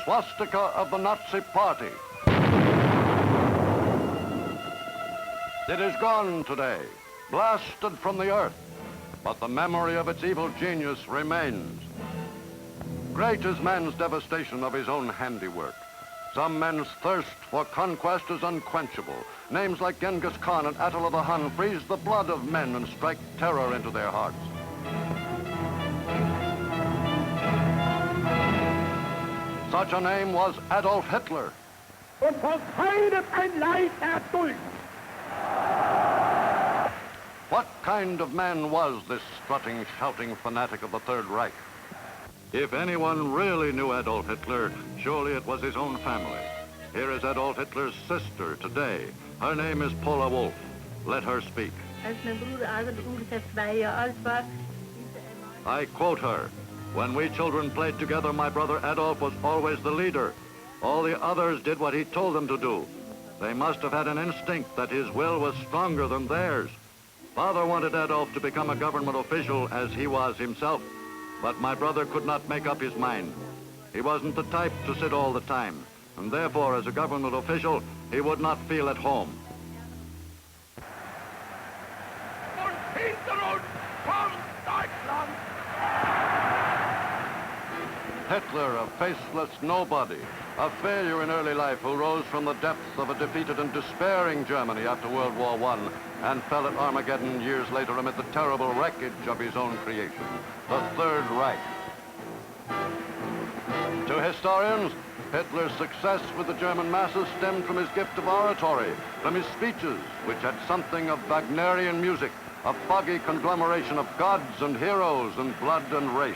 swastika of the Nazi Party. It is gone today, blasted from the earth, but the memory of its evil genius remains. Great is man's devastation of his own handiwork. Some men's thirst for conquest is unquenchable. Names like Genghis Khan and Attila the Hun freeze the blood of men and strike terror into their hearts. Such a name was Adolf Hitler. Und vor keinem ein Leid erdulden. What kind of man was this strutting, shouting fanatic of the Third Reich? If anyone really knew Adolf Hitler, surely it was his own family. Here is Adolf Hitler's sister today. Her name is Paula Wolf. Let her speak. Als mijn broer Adolf ongeveer 2 jaar oud was, I quote her. When we children played together, my brother Adolf was always the leader. All the others did what he told them to do. They must have had an instinct that his will was stronger than theirs. Father wanted Adolf to become a government official as he was himself, but my brother could not make up his mind. He wasn't the type to sit all the time, and therefore, as a government official, he would not feel at home. Und hinter uns kommt Deutschland. Hitler, a faceless nobody, a failure in early life who rose from the depths of a defeated and despairing Germany after World War I and fell at Armageddon years later amid the terrible wreckage of his own creation, the Third Reich. To historians, Hitler's success with the German masses stemmed from his gift of oratory, from his speeches, which had something of Wagnerian music, a foggy conglomeration of gods and heroes and blood and race.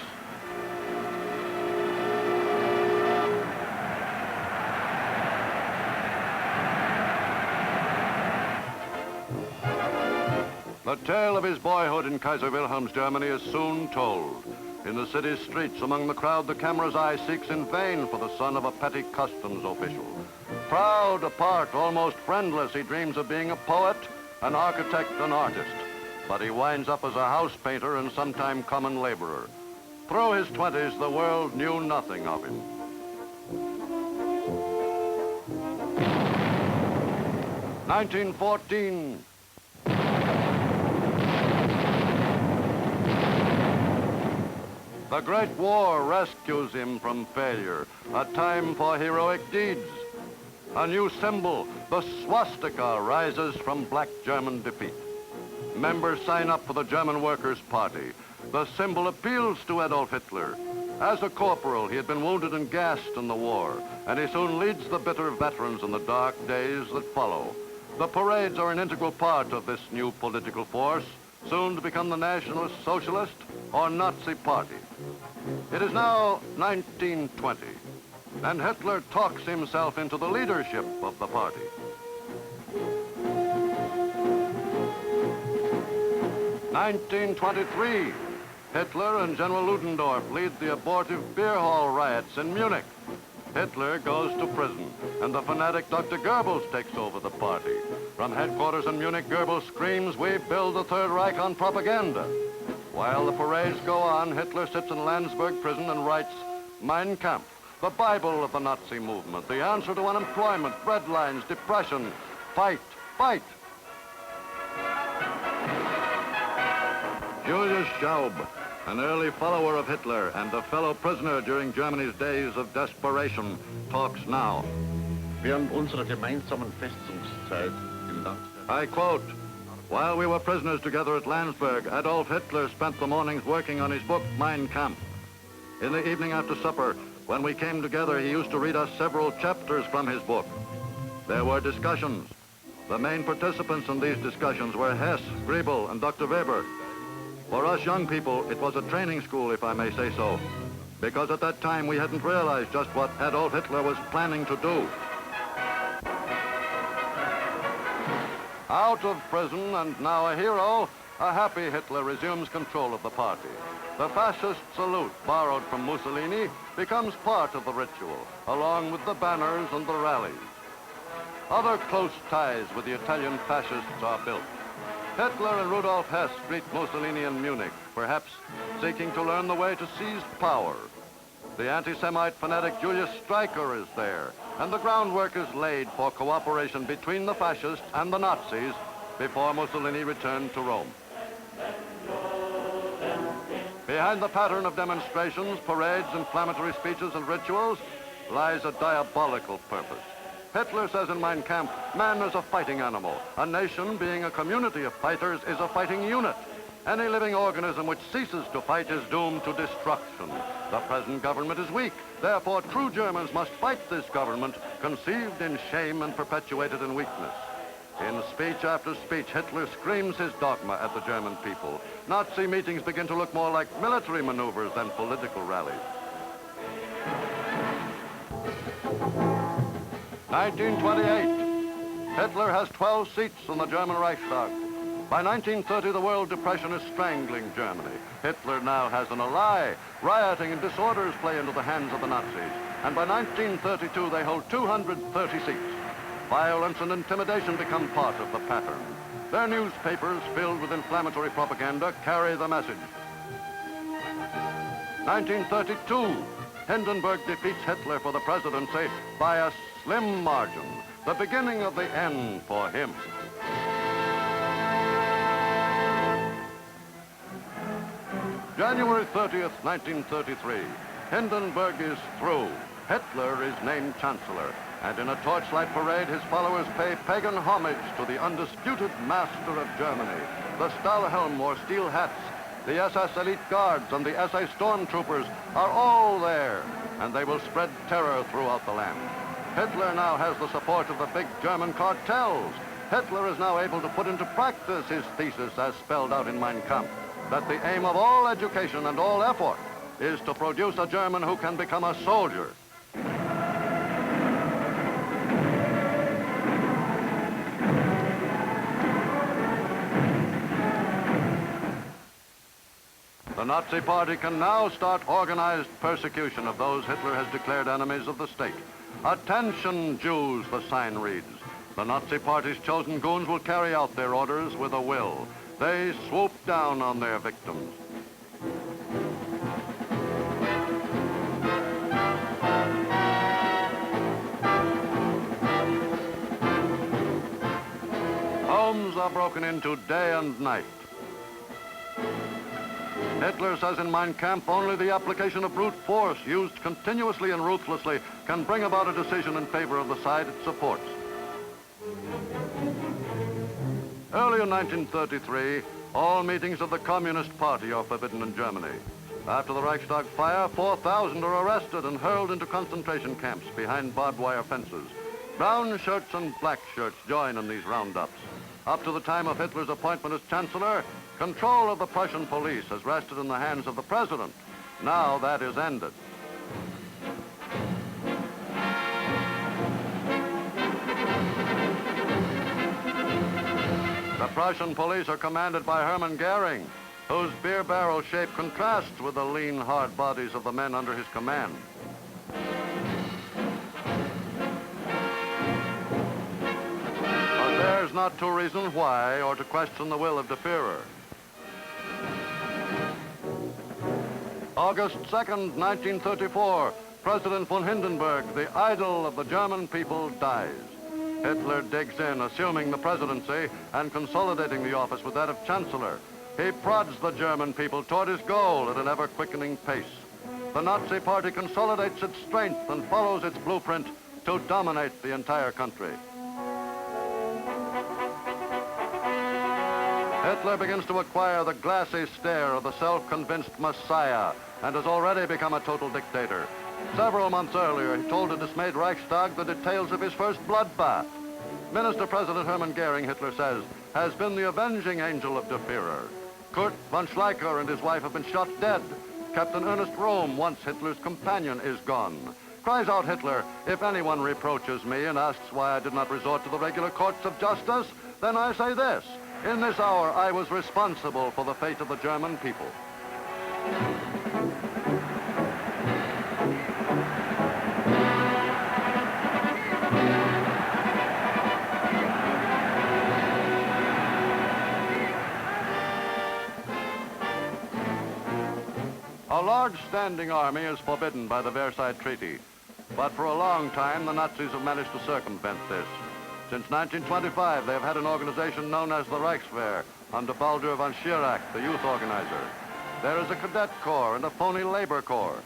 The tale of his boyhood in Kaiser Wilhelm's Germany is soon told. In the city's streets, among the crowd, the camera's eye seeks in vain for the son of a petty customs official. Proud, apart, almost friendless, he dreams of being a poet, an architect, an artist. But he winds up as a house painter and sometime common laborer. Through his 20s, the world knew nothing of him. "1914. The Great War rescues him from failure, a time for heroic deeds. A new symbol, the swastika, rises from black German defeat. Members sign up for the German Workers' Party. The symbol appeals to Adolf Hitler. As a corporal, he had been wounded and gassed in the war, and he soon leads the bitter veterans in the dark days that follow. The parades are an integral part of this new political force, soon to become the Nationalist Socialist or Nazi Party. It is now 1920, and Hitler talks himself into the leadership of the party. "1923, Hitler and General Ludendorff lead the abortive beer hall riots in Munich. Hitler goes to prison, and the fanatic Dr. Goebbels takes over the party. From headquarters in Munich, Goebbels screams, "We build the Third Reich on propaganda." While the parades go on, Hitler sits in Landsberg prison and writes Mein Kampf, the Bible of the Nazi movement, the answer to unemployment, breadlines, depression. Fight, fight. Julius Schaub, an early follower of Hitler and a fellow prisoner during Germany's days of desperation, talks now. Während unserer gemeinsamen Festungszeit in Landsberg. I quote, "While we were prisoners together at Landsberg, Adolf Hitler spent the mornings working on his book, Mein Kampf. In the evening after supper, when we came together, he used to read us several chapters from his book. There were discussions. The main participants in these discussions were Hess, Griebel, and Dr. Weber. For us young people, it was a training school, if I may say so, because at that time we hadn't realized just what Adolf Hitler was planning to do." Out of prison and now a hero, a happy Hitler resumes control of the party. The fascist salute, borrowed from Mussolini, becomes part of the ritual, along with the banners and the rallies. Other close ties with the Italian fascists are built. Hitler and Rudolf Hess greet Mussolini in Munich, perhaps seeking to learn the way to seize power. The anti-Semite fanatic Julius Streicher is there, and the groundwork is laid for cooperation between the fascists and the Nazis before Mussolini returned to Rome. Behind the pattern of demonstrations, parades, inflammatory speeches, and rituals lies a diabolical purpose. Hitler says in Mein Kampf, man is a fighting animal. A nation, being a community of fighters, is a fighting unit. Any living organism which ceases to fight is doomed to destruction. The present government is weak. Therefore, true Germans must fight this government, conceived in shame and perpetuated in weakness. In speech after speech, Hitler screams his dogma at the German people. Nazi meetings begin to look more like military maneuvers than political rallies. 1928. Hitler has 12 seats in the German Reichstag. By 1930, the world depression is strangling Germany. Hitler now has an ally. Rioting and disorders play into the hands of the Nazis. And by 1932, they hold 230 seats. Violence and intimidation become part of the pattern. Their newspapers, filled with inflammatory propaganda, carry the message. 1932, Hindenburg defeats Hitler for the presidency by a slim margin, the beginning of the end for him. January 30th, 1933, Hindenburg is through. Hitler is named Chancellor, and in a torchlight parade, his followers pay pagan homage to the undisputed master of Germany. The Stahlhelm or steel hats, the SS elite guards, and the SA stormtroopers are all there, and they will spread terror throughout the land. Hitler now has the support of the big German cartels. Hitler is now able to put into practice his thesis as spelled out in Mein Kampf, that the aim of all education and all effort is to produce a German who can become a soldier. The Nazi Party can now start organized persecution of those Hitler has declared enemies of the state. Attention, Jews, the sign reads. The Nazi Party's chosen goons will carry out their orders with a will. They swoop down on their victims. Homes are broken into day and night. Hitler says in Mein Kampf, only the application of brute force used continuously and ruthlessly can bring about a decision in favor of the side it supports. Early in 1933, all meetings of the Communist Party are forbidden in Germany. After the Reichstag fire, 4,000 are arrested and hurled into concentration camps behind barbed wire fences. Brown shirts and black shirts join in these roundups. Up to the time of Hitler's appointment as Chancellor, control of the Prussian police has rested in the hands of the President. Now that is ended. The Prussian police are commanded by Hermann Goering, whose beer barrel shape contrasts with the lean, hard bodies of the men under his command. But there's not to reason why or to question the will of the Führer. August 2nd, 1934, President von Hindenburg, the idol of the German people, dies. Hitler digs in, assuming the presidency and consolidating the office with that of Chancellor. He prods the German people toward his goal at an ever-quickening pace. The Nazi Party consolidates its strength and follows its blueprint to dominate the entire country. Hitler begins to acquire the glassy stare of the self-convinced messiah and has already become a total dictator. Several months earlier, he told a dismayed Reichstag the details of his first bloodbath. Minister President Hermann Goering, Hitler says, has been the avenging angel of the Führer. Kurt von Schleicher and his wife have been shot dead. Captain Ernest Röhm, once Hitler's companion, is gone. Cries out Hitler, if anyone reproaches me and asks why I did not resort to the regular courts of justice, then I say this. In this hour, I was responsible for the fate of the German people. A large standing army is forbidden by the Versailles Treaty, but for a long time the Nazis have managed to circumvent this. Since 1925, they have had an organization known as the Reichswehr, under Baldur von Schirach, the youth organizer. There is a cadet corps and a phony labor corps.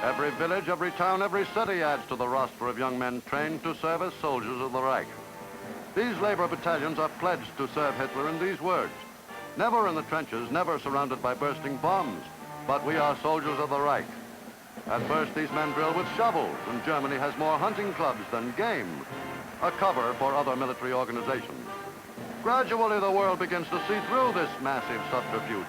Every village, every town, every city adds to the roster of young men trained to serve as soldiers of the Reich. These labor battalions are pledged to serve Hitler in these words: never in the trenches, never surrounded by bursting bombs, but we are soldiers of the Reich. At first, these men drill with shovels, and Germany has more hunting clubs than game, a cover for other military organizations. Gradually, the world begins to see through this massive subterfuge.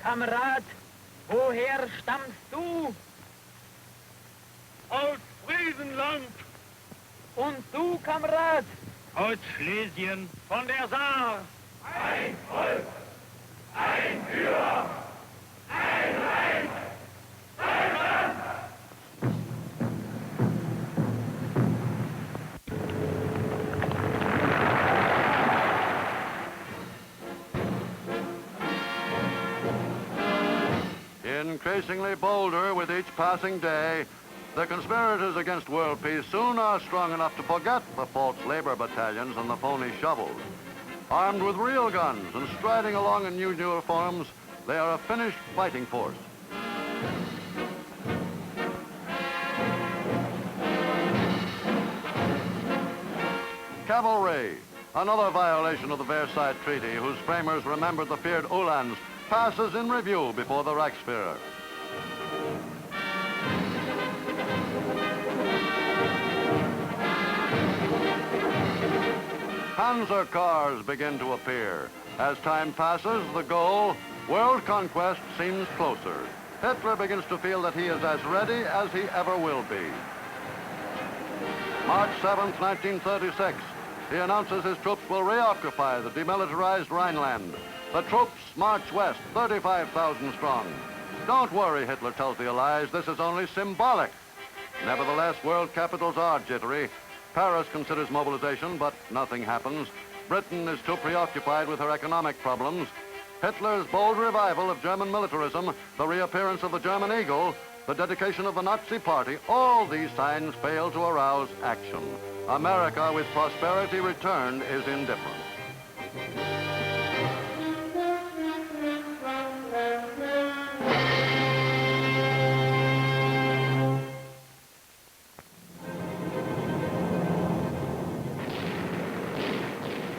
Kamerad, woher stammst du? Aus Friesenland, Und du, Kamerad? aus Schlesien, von der Saar. Ein Volk, ein Führer, ein Reich, Deutschland! Increasingly bolder with each passing day, the conspirators against world peace soon are strong enough to forget the false labor battalions and the phony shovels. Armed with real guns and striding along in new uniforms, they are a finished fighting force. Cavalry, another violation of the Versailles Treaty, whose framers remembered the feared Uhlans, passes in review before the Reichsführer. Panzer cars begin to appear. As time passes, the goal, world conquest, seems closer. Hitler begins to feel that he is as ready as he ever will be. March 7th, 1936, he announces his troops will reoccupy the demilitarized Rhineland. The troops march west, 35,000 strong. Don't worry, Hitler tells the Allies, this is only symbolic. Nevertheless, world capitals are jittery. Paris considers mobilization, but nothing happens. Britain is too preoccupied with her economic problems. Hitler's bold revival of German militarism, the reappearance of the German eagle, the dedication of the Nazi Party, all these signs fail to arouse action. America, with prosperity returned, is indifferent.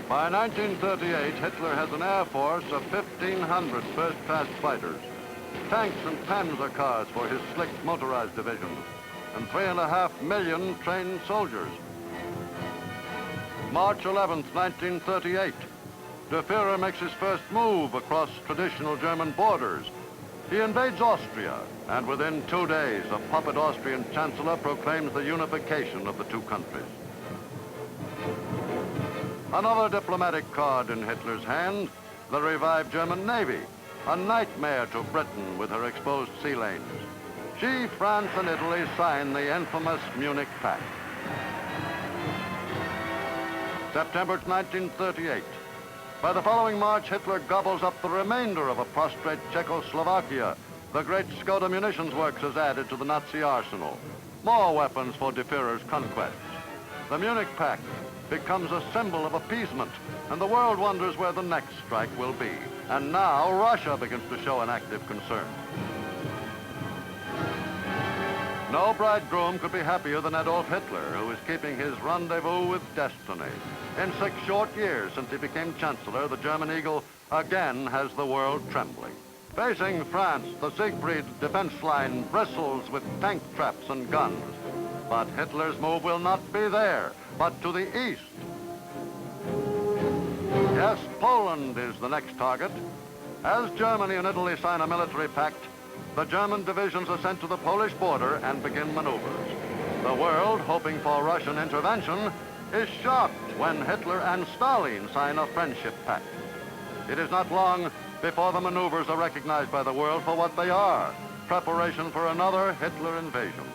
By 1938, Hitler has an air force of 1,500 first-class fighters, tanks and panzer cars for his slick motorized divisions, and 3.5 million trained soldiers. March 11th, 1938, Der Führer makes his first move across traditional German borders. He invades Austria, and within 2 days, a puppet Austrian chancellor proclaims the unification of the two countries. Another diplomatic card in Hitler's hand, the revived German Navy, a nightmare to Britain with her exposed sea lanes. She, France, and Italy sign the infamous Munich Pact. September 1938. By the following March, Hitler gobbles up the remainder of a prostrate Czechoslovakia. The great Skoda munitions works is added to the Nazi arsenal. More weapons for De Führer's conquests. The Munich Pact becomes a symbol of appeasement, and the world wonders where the next strike will be. And now Russia begins to show an active concern. No bridegroom could be happier than Adolf Hitler, who is keeping his rendezvous with destiny. In 6 short years since he became Chancellor, the German eagle again has the world trembling. Facing France, the Siegfried defense line bristles with tank traps and guns. But Hitler's move will not be there, but to the east. Yes, Poland is the next target. As Germany and Italy sign a military pact, the German divisions are sent to the Polish border and begin maneuvers. The world, hoping for Russian intervention, is shocked when Hitler and Stalin sign a friendship pact. It is not long before the maneuvers are recognized by the world for what they are, preparation for another Hitler invasion.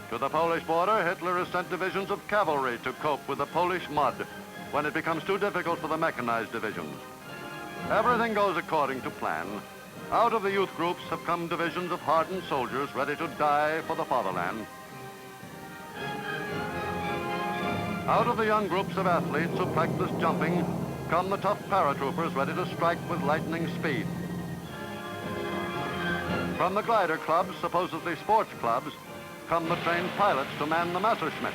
To the Polish border, Hitler has sent divisions of cavalry to cope with the Polish mud when it becomes too difficult for the mechanized divisions. Everything goes according to plan. Out of the youth groups have come divisions of hardened soldiers ready to die for the fatherland. Out of the young groups of athletes who practice jumping come the tough paratroopers ready to strike with lightning speed. From the glider clubs, supposedly sports clubs, come the trained pilots to man the Messerschmitts.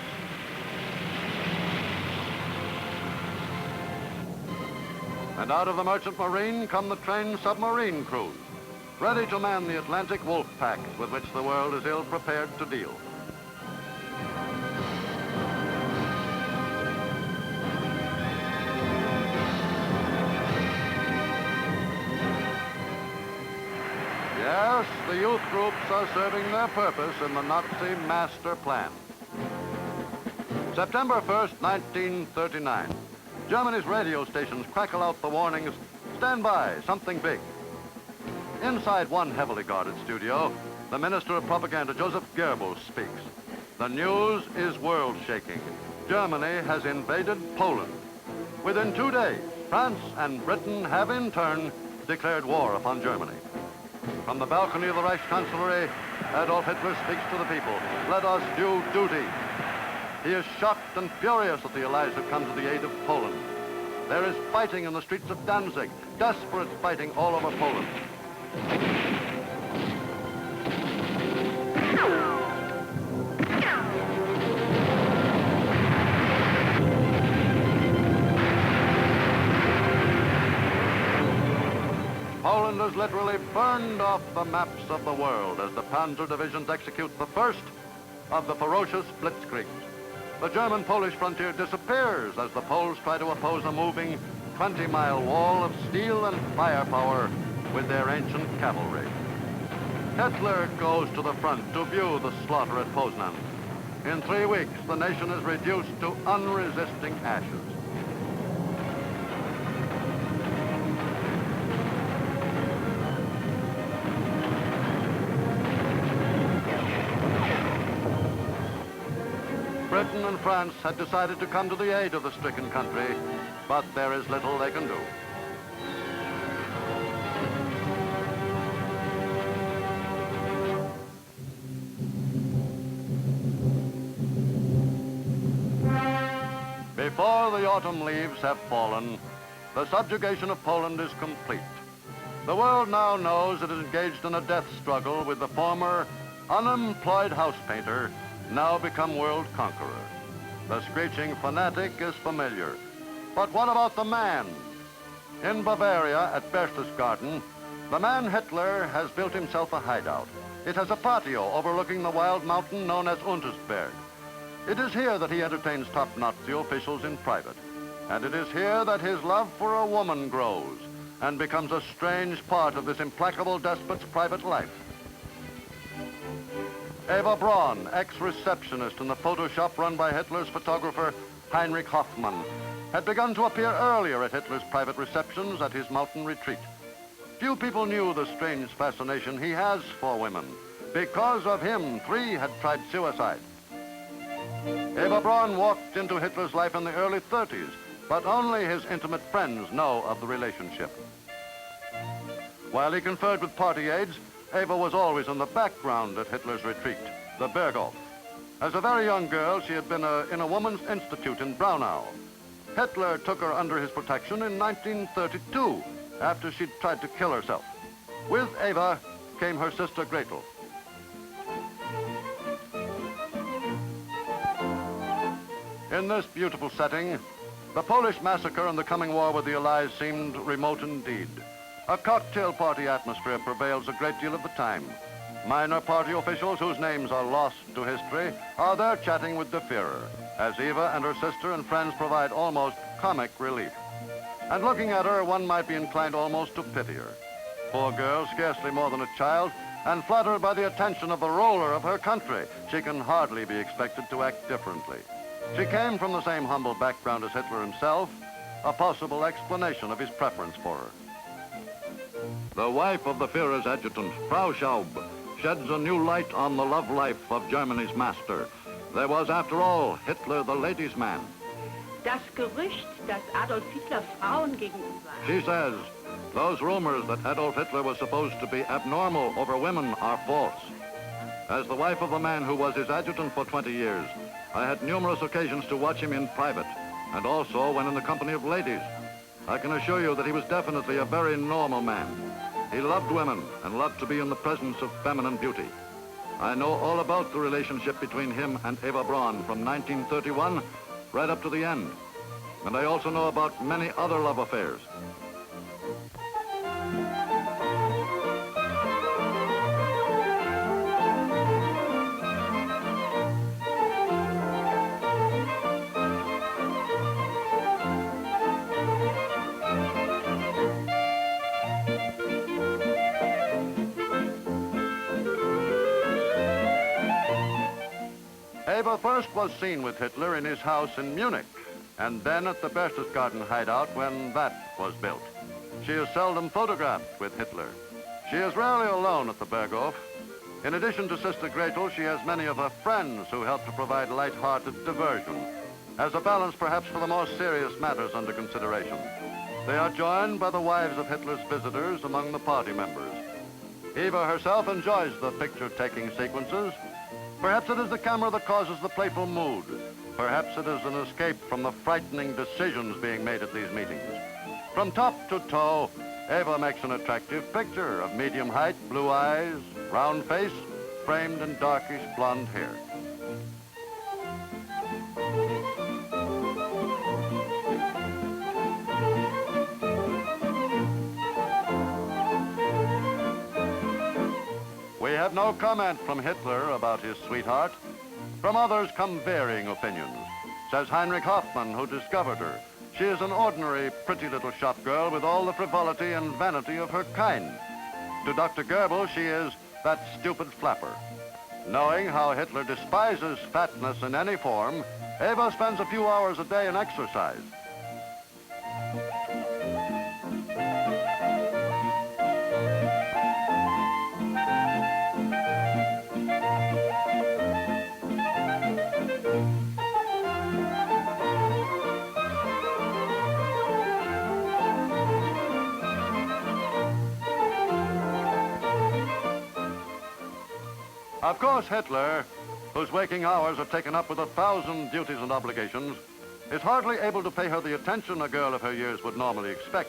And out of the merchant marine come the trained submarine crews, ready to man the Atlantic wolf packs with which the world is ill prepared to deal. Yes, the youth groups are serving their purpose in the Nazi master plan. September 1st, 1939. Germany's radio stations crackle out the warnings, "Stand by, something big." Inside one heavily guarded studio, the Minister of Propaganda, Joseph Goebbels, speaks. The news is world-shaking. Germany has invaded Poland. Within 2 days, France and Britain have in turn declared war upon Germany. From the balcony of the Reich Chancellery, Adolf Hitler speaks to the people. Let us do duty. He is shocked and furious that the Allies have come to the aid of Poland. There is fighting in the streets of Danzig, desperate fighting all over Poland. Poland is literally burned off the maps of the world as the Panzer divisions execute the first of the ferocious blitzkriegs. The German-Polish frontier disappears as the Poles try to oppose a moving 20-mile wall of steel and firepower with their ancient cavalry. Hitler goes to the front to view the slaughter at Poznan. In 3 weeks, the nation is reduced to unresisting ashes. Britain and France had decided to come to the aid of the stricken country, but there is little they can do. Before the autumn leaves have fallen, the subjugation of Poland is complete. The world now knows it is engaged in a death struggle with the former unemployed house painter, now become world conqueror. The screeching fanatic is familiar. But what about the man? In Bavaria, at Berchtesgaden, the man Hitler has built himself a hideout. It has a patio overlooking the wild mountain known as Untersberg. It is here that he entertains top Nazi officials in private. And it is here that his love for a woman grows and becomes a strange part of this implacable despot's private life. Eva Braun, ex-receptionist in the photo shop run by Hitler's photographer Heinrich Hoffmann, had begun to appear earlier at Hitler's private receptions at his mountain retreat. Few people knew the strange fascination he has for women. Because of him, 3 had tried suicide. Eva Braun walked into Hitler's life in the early 30s, but only his intimate friends know of the relationship. While he conferred with party aides, Eva was always in the background at Hitler's retreat, the Berghof. As a very young girl, she had been in a woman's institute in Braunau. Hitler took her under his protection in 1932, after she'd tried to kill herself. With Eva came her sister Gretel. In this beautiful setting, the Polish massacre and the coming war with the Allies seemed remote indeed. A cocktail party atmosphere prevails a great deal of the time. Minor party officials whose names are lost to history are there chatting with the Führer, as Eva and her sister and friends provide almost comic relief. And looking at her, one might be inclined almost to pity her. Poor girl, scarcely more than a child, and flattered by the attention of the ruler of her country, she can hardly be expected to act differently. She came from the same humble background as Hitler himself, a possible explanation of his preference for her. The wife of the Führer's adjutant, Frau Schaub, sheds a new light on the love life of Germany's master. There was, after all, Hitler the ladies' man. Das Gerücht, dass Adolf Hitler Frauen gegenüber. She says, those rumors that Adolf Hitler was supposed to be abnormal over women are false. As the wife of a man who was his adjutant for 20 years, I had numerous occasions to watch him in private, and also when in the company of ladies. I can assure you that he was definitely a very normal man. He loved women and loved to be in the presence of feminine beauty. I know all about the relationship between him and Eva Braun from 1931 right up to the end. And I also know about many other love affairs. Eva first was seen with Hitler in his house in Munich, and then at the Berchtesgaden hideout when that was built. She is seldom photographed with Hitler. She is rarely alone at the Berghof. In addition to Sister Gretel, she has many of her friends who help to provide light-hearted diversion, as a balance perhaps for the more serious matters under consideration. They are joined by the wives of Hitler's visitors among the party members. Eva herself enjoys the picture-taking sequences. Perhaps it is the camera that causes the playful mood. Perhaps it is an escape from the frightening decisions being made at these meetings. From top to toe, Eva makes an attractive picture of medium height, blue eyes, round face, framed in darkish blonde hair. We have no comment from Hitler about his sweetheart. From others come varying opinions. Says Heinrich Hoffmann, who discovered her, she is an ordinary, pretty little shop girl with all the frivolity and vanity of her kind. To Dr. Goebbels, she is that stupid flapper. Knowing how Hitler despises fatness in any form, Eva spends a few hours a day in exercise. Of course, Hitler, whose waking hours are taken up with 1,000 duties and obligations, is hardly able to pay her the attention a girl of her years would normally expect.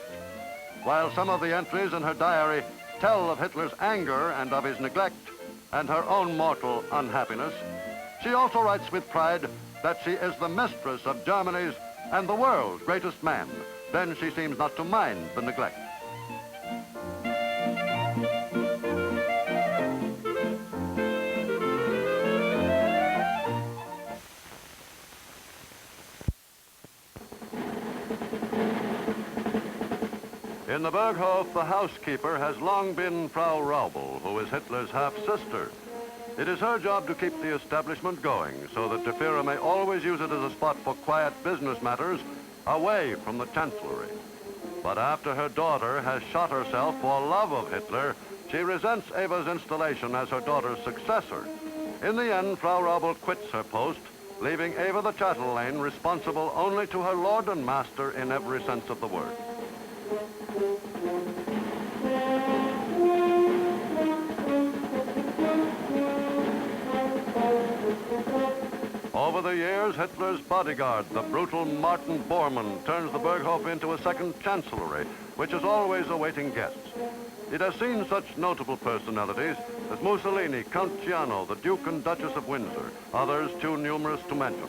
While some of the entries in her diary tell of Hitler's anger and of his neglect and her own mortal unhappiness, she also writes with pride that she is the mistress of Germany's and the world's greatest man. Then she seems not to mind the neglect. In the Berghof, the housekeeper has long been Frau Raubel, who is Hitler's half-sister. It is her job to keep the establishment going so that the Führer may always use it as a spot for quiet business matters away from the Chancellery. But after her daughter has shot herself for love of Hitler, she resents Eva's installation as her daughter's successor. In the end, Frau Raubel quits her post, leaving Eva the chatelaine responsible only to her lord and master in every sense of the word. Over the years, Hitler's bodyguard, the brutal Martin Bormann, turns the Berghof into a second chancellery, which is always awaiting guests. It has seen such notable personalities as Mussolini, Count Ciano, the Duke and Duchess of Windsor, others too numerous to mention.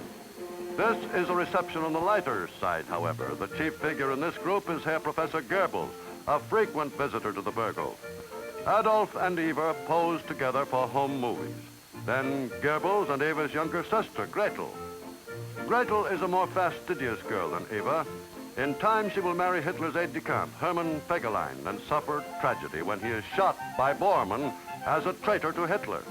This is a reception on the lighter side, however. The chief figure in this group is Herr Professor Goebbels, a frequent visitor to the Berghof. Adolf and Eva pose together for home movies. Then Goebbels and Eva's younger sister, Gretel. Gretel is a more fastidious girl than Eva. In time, she will marry Hitler's aide-de-camp, Hermann Fegelein, and suffer tragedy when he is shot by Bormann as a traitor to Hitler.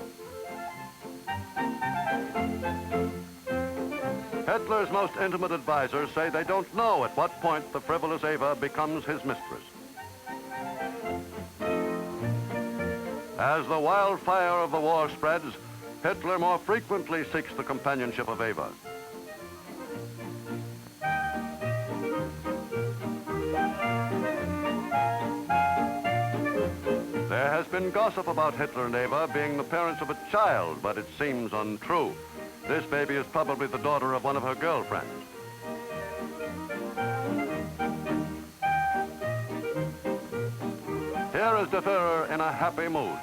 Hitler's most intimate advisors say they don't know at what point the frivolous Eva becomes his mistress. As the wildfire of the war spreads, Hitler more frequently seeks the companionship of Eva. There has been gossip about Hitler and Eva being the parents of a child, but it seems untrue. This baby is probably the daughter of one of her girlfriends. Here is the Führer in a happy mood.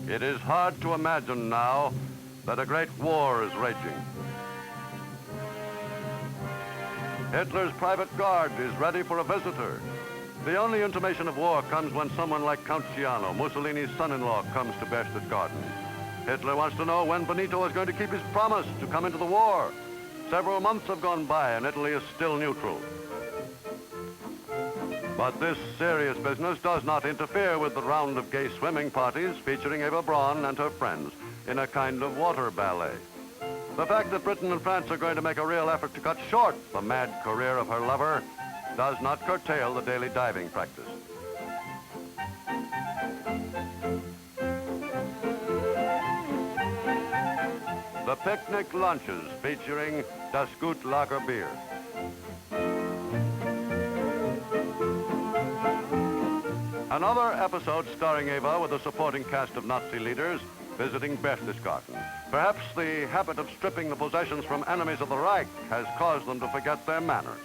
It is hard to imagine now that a great war is raging. Hitler's private guard is ready for a visitor. The only intimation of war comes when someone like Count Ciano, Mussolini's son-in-law, comes to Berchtesgaden. Hitler wants to know when Benito is going to keep his promise to come into the war. Several months have gone by and Italy is still neutral. But this serious business does not interfere with the round of gay swimming parties featuring Eva Braun and her friends in a kind of water ballet. The fact that Britain and France are going to make a real effort to cut short the mad career of her lover does not curtail the daily diving practice. The picnic lunches featuring Das Gut Lager beer. Another episode starring Eva with a supporting cast of Nazi leaders visiting Berchtesgaden. Perhaps the habit of stripping the possessions from enemies of the Reich has caused them to forget their manners.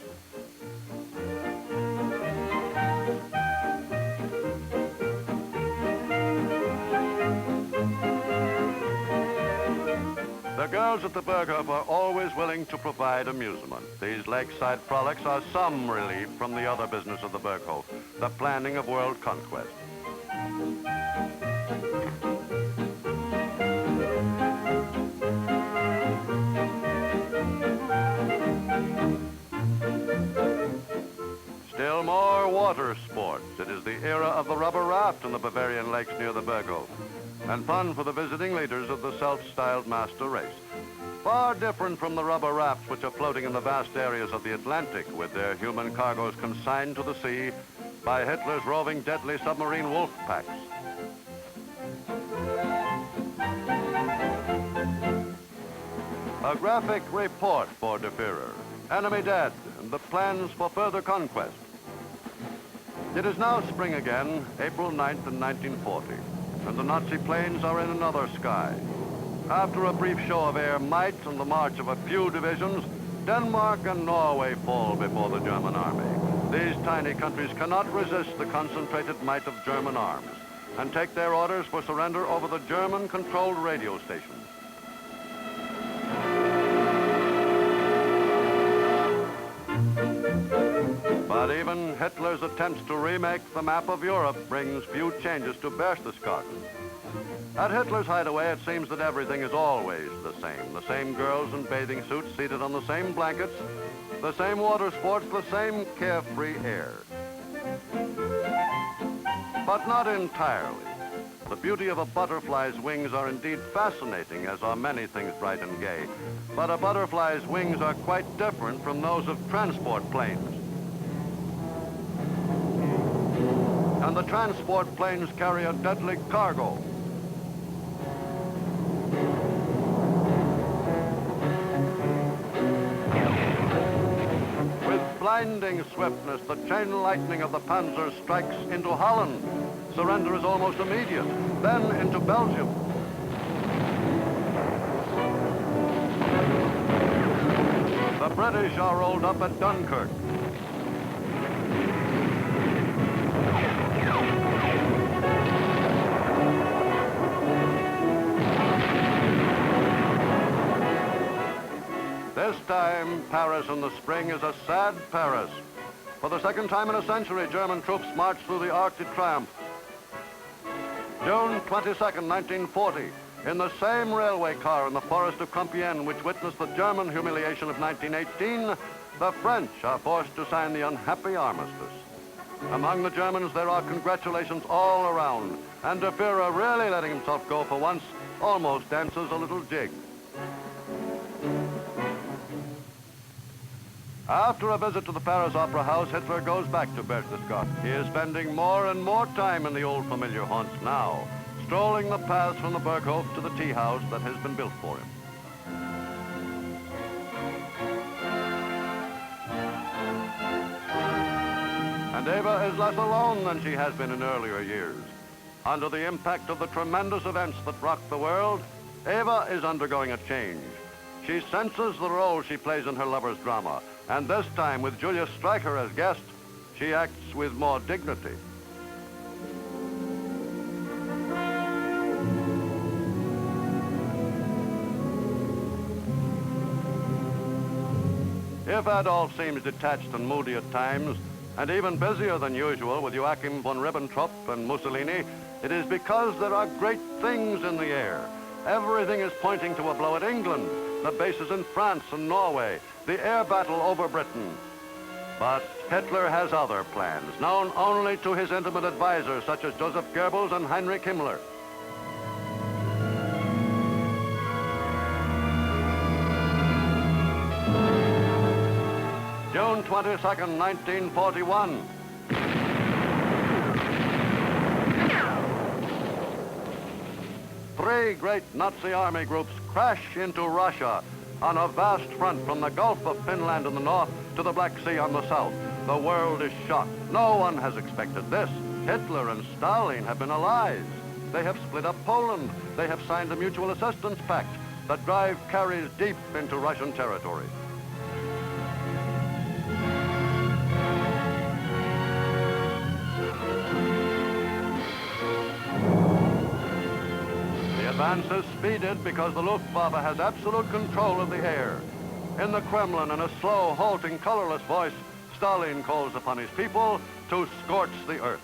The girls at the Berghof are always willing to provide amusement. These lakeside frolics are some relief from the other business of the Berghof, the planning of world conquest. Still more water sports. It is the era of the rubber raft in the Bavarian lakes near the Berghof, and fun for the visiting leaders of the self-styled master race. Far different from the rubber rafts which are floating in the vast areas of the Atlantic with their human cargoes consigned to the sea by Hitler's roving deadly submarine wolf packs. A graphic report for the Führer. Enemy dead, and the plans for further conquest. It is now spring again, April 9th in 1940, and the Nazi planes are in another sky. After a brief show of air might and the march of a few divisions, Denmark and Norway fall before the German army. These tiny countries cannot resist the concentrated might of German arms and take their orders for surrender over the German-controlled radio stations. But even Hitler's attempts to remake the map of Europe brings few changes to Berchtesgaden. At Hitler's hideaway, it seems that everything is always the same. The same girls in bathing suits seated on the same blankets, the same water sports, the same carefree air. But not entirely. The beauty of a butterfly's wings are indeed fascinating, as are many things bright and gay. But a butterfly's wings are quite different from those of transport planes. And the transport planes carry a deadly cargo. With blinding swiftness, the chain lightning of the Panzer strikes into Holland. Surrender is almost immediate, then into Belgium. The British are rolled up at Dunkirk. This time, Paris in the spring is a sad Paris. For the second time in a century, German troops march through the Arc de Triomphe. June 22nd, 1940, in the same railway car in the forest of Compiègne, which witnessed the German humiliation of 1918, the French are forced to sign the unhappy armistice. Among the Germans, there are congratulations all around, and De Führer, really letting himself go for once, almost dances a little jig. After a visit to the Paris Opera House, Hitler goes back to Berchtesgaden. He is spending more and more time in the old familiar haunts now, strolling the paths from the Berghof to the tea house that has been built for him. And Eva is less alone than she has been in earlier years. Under the impact of the tremendous events that rock the world, Eva is undergoing a change. She senses the role she plays in her lover's drama, and this time, with Julius Streicher as guest, she acts with more dignity. If Adolf seems detached and moody at times, and even busier than usual with Joachim von Ribbentrop and Mussolini, it is because there are great things in the air. Everything is pointing to a blow at England, the bases in France and Norway, the air battle over Britain. But Hitler has other plans, known only to his intimate advisors, such as Joseph Goebbels and Heinrich Himmler. June 22nd, 1941. Three great Nazi army groups crash into Russia on a vast front from the Gulf of Finland in the north to the Black Sea on the south. The world is shocked. No one has expected this. Hitler and Stalin have been allies. They have split up Poland. They have signed a mutual assistance pact. The drive carries deep into Russian territory. The advance is speeded because the Luftwaffe has absolute control of the air. In the Kremlin, in a slow, halting, colorless voice, Stalin calls upon his people to scorch the earth.